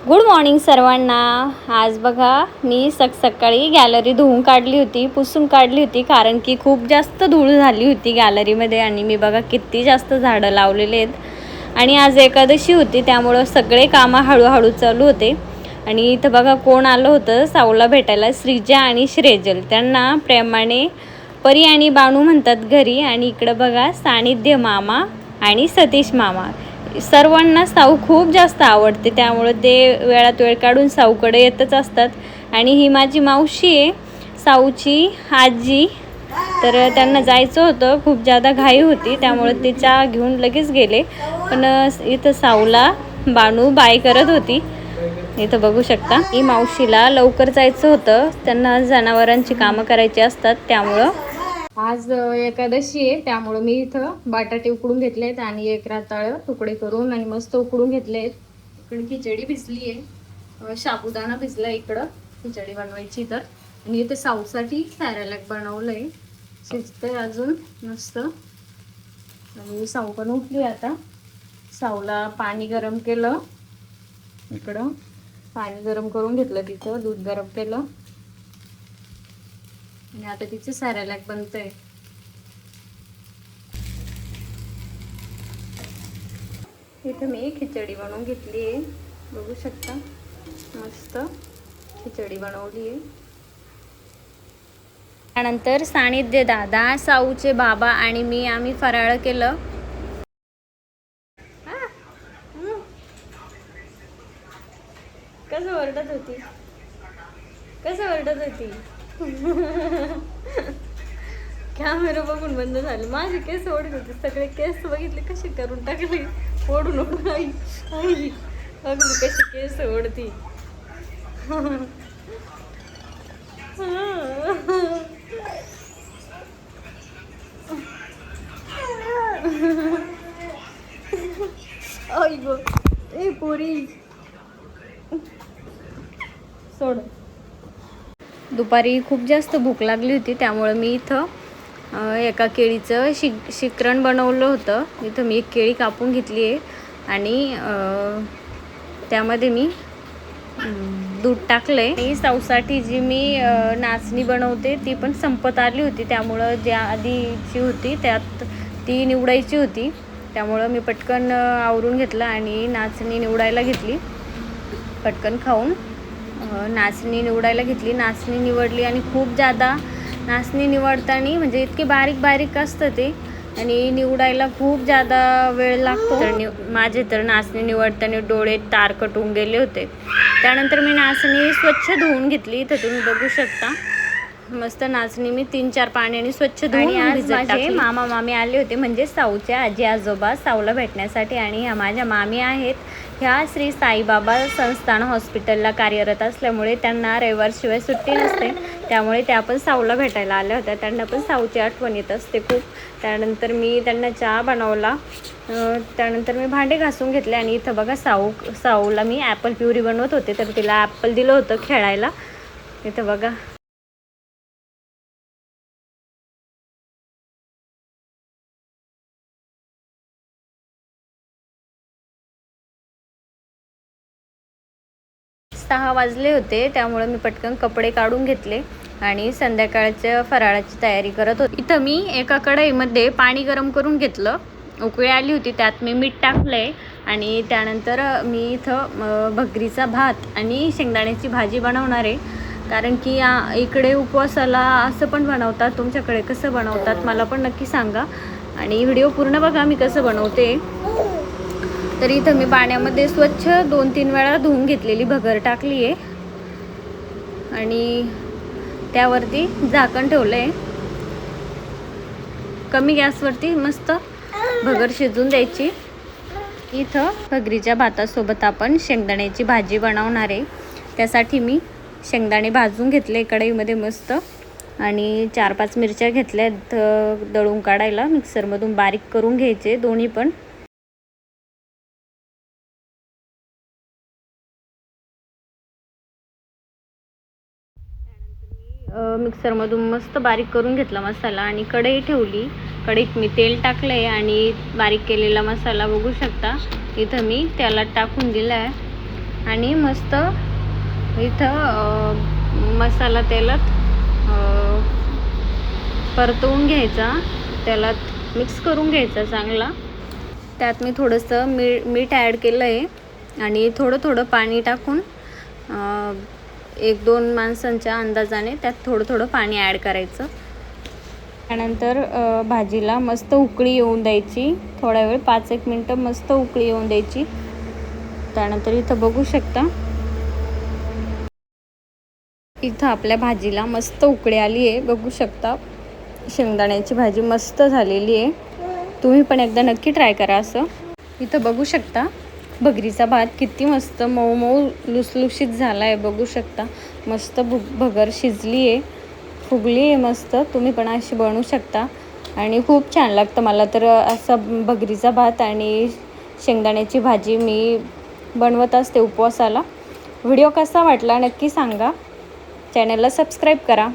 Good morning सर्वांना. आज बघा मी सकाळी गॅलरी धुवून काढली होती, पुसून काढली होती, कारण की खूप जास्त धूळ झाली होती गॅलरीमध्ये. आणि मी बघा किती जास्त झाडं लावलेले आहेत. आणि आज एकादशी होती त्यामुळं सगळे कामं हळूहळू चालू होते. आणि इथं बघा कोण आलं होतं सावला भेटायला, श्रीजा आणि श्रेजल. त्यांना प्रेमाने परी आणि बाणू म्हणतात घरी. आणि इकडं बघा सानिध्य मामा आणि सतीश मामा. सर्वांना साऊ खूप जास्त आवडते, त्यामुळे ते वेळात वेळ काढून साऊकडे येतच असतात. आणि ही माझी मावशी आहे, साऊची आजी. तर त्यांना जायचं होतं, खूप जादा घाई होती, त्यामुळे ते चहा घेऊन लगेच गेले. पण इथं साऊला बाणू बाय करत होती. इथं बघू शकता, ही मावशीला लवकर जायचं होतं, त्यांना जनावरांची कामं करायची असतात. त्यामुळं आज एकादशी आहे, त्यामुळं मी इथं बटाटे उकडून घेतलेत आणि एक राताळ तुकडे करून आणि मस्त उकडून घेतलेत. इकडे खिचडी भिजली आहे, साबुदाणा भिजला इकडं खिचडी बनवायची. तर आणि इथे साऊसाठी सॅरॅलॅक बनवलंय, शिजतंय अजून मस्त. आणि साऊ पण उठली आता. साऊला पाणी गरम केलं, इकडं पाणी गरम करून घेतलं, तिथं दूध गरम केलं आणि आता तिचं सॅरॅलॅक बनतंय. इथे मी खिचडी बनवून घेतली आहे, बघू शकता मस्त खिचडी बनवली आहे. त्यानंतर सानिध्य दादा, साऊचे बाबा आणि मी आम्ही फराळ केलं. कसं ओरडत होती, कसं ओरडत होती. कॅमेरा बघून बंद झाले. माझे केस ओढत होते, सगळे केस बघितले कसे करून टाकले, ओढून ओढून. आई आई अगदी कशी केस ओढती. आई गो ए पोरी सोड. दुपारी खूप जास्त भूक लागली होती, त्यामुळे मी इथं एका केळीचं शिकरण बनवलं होतं. इथं मी एक केळी कापून घेतली आहे आणि त्यामध्ये मी दूध टाकलं आहे. आणि साऊसाठी जी मी नाचणी बनवते ती पण संपत आली होती, त्यामुळं ज्या आधीची होती त्यात ती निवडायची होती. त्यामुळं मी पटकन आवरून घेतलं आणि नाचणी निवडायला घेतली. पटकन खाऊन नाचणी निवडायला घेतली. नाचणी निवडली आणि खूप जादा नाचणी निवडताना म्हणजे इतकी बारीक बारीक असतं ते, आणि निवडायला खूप जादा वेळ लागतो. तर माझे तर नाचणी निवडताना डोळे तार कटून गेले होते. त्यानंतर मी नाचणी स्वच्छ धुवून घेतली. तर तुम्ही बघू शकता मस्त नाचणी मी 3-4 पाण्याने स्वच्छ धुवून. आज माझे मामा मामी आले होते, म्हणजे साऊच्या आजी आजोबा साऊला भेटण्यासाठी. आणि ह्या माझ्या मामी आहेत, ह्या श्री साईबाबा संस्थान हॉस्पिटलला कार्यरत असल्यामुळे त्यांना रविवारशिवाय सुट्टी नसते, त्यामुळे त्या पण साऊला भेटायला आल्या होत्या. त्यांना पण साऊची आठवण येत असते खूप. त्यानंतर मी त्यांना चहा बनवला, त्यानंतर मी भांडे घासून घेतले. आणि इथं बघा साऊला मी ॲपल प्युरी बनवत होते, तर तिला ॲपल दिलं होतं खेळायला. इथं बघा सहा वाजले होते, त्यामुळे मी पटकन कपडे काढून घेतले आणि संध्याकाळच्या फराळाची तयारी करत होते. इथं मी एका कढईमध्ये पाणी गरम करून घेतलं, उकळी आली होती, त्यात मी मीठ टाकलंय. आणि त्यानंतर मी इथं भगरीचा भात आणि शेंगदाण्याची भाजी बनवणार आहे, कारण की इकडे उपवासाला असं पण बनवतात. तुमच्याकडे कसं बनवतात मला पण नक्की सांगा, आणि व्हिडिओ पूर्ण बघा मी कसं बनवते. तर इथं मी पाण्यामध्ये स्वच्छ 2-3 वेळा धुवून घेतलेली भगर टाकली आहे आणि त्यावरती झाकण ठेवलं आहे. कमी गॅसवरती मस्त भगर शिजून द्यायची. इथं भगरीच्या भातासोबत आपण शेंगदाण्याची भाजी बनवणार आहे, त्यासाठी मी शेंगदाणे भाजून घेतले कढईमध्ये मस्त. आणि 4-5 मिरच्या घेतल्यात दळून काढायला, मिक्सरमधून बारीक करून घ्यायचे दोन्ही पण. मिक्सरमधून मस्त बारीक करून घेतला मसाला आणि कढई ठेवली. कढईत मी तेल टाकलं आहे आणि बारीक केलेला मसाला बघू शकता इथं मी त्याला टाकून दिला आहे. आणि मस्त इथं मसाला तेलात परतवून घ्यायचा, त्याला मिक्स करून घ्यायचा चांगला. त्यात मी थोडंसं मीठ ॲड केलं आहे आणि थोडं पाणी टाकून 1-2 माणसांच्या अंदाजाने त्यात थोडं पाणी ॲड करायचं. त्यानंतर भाजीला मस्त उकळी येऊन द्यायची, थोडा वेळ 5-1 मिनटं मस्त उकळी येऊन द्यायची. त्यानंतर इथं बघू शकता, इथं आपल्या भाजीला मस्त उकळी आली आहे. बघू शकता शेंगदाण्याची भाजी मस्त झालेली आहे. तुम्ही पण एकदा नक्की ट्राय करा असं. इथं बघू शकता भगरीचा भात किती मस्त मऊ मऊ लुसलुशीत झाला आहे. बघू शकता मस्त भगर शिजली आहे, फुगली आहे मस्त. तुम्ही पण अशी बनवू शकता आणि खूप छान लागतं. मला तर असं भगरीचा भात आणि शेंगदाण्याची भाजी मी बनवत असते उपवासाला. व्हिडिओ कसा वाटला नक्की सांगा. चॅनलला सबस्क्राईब करा.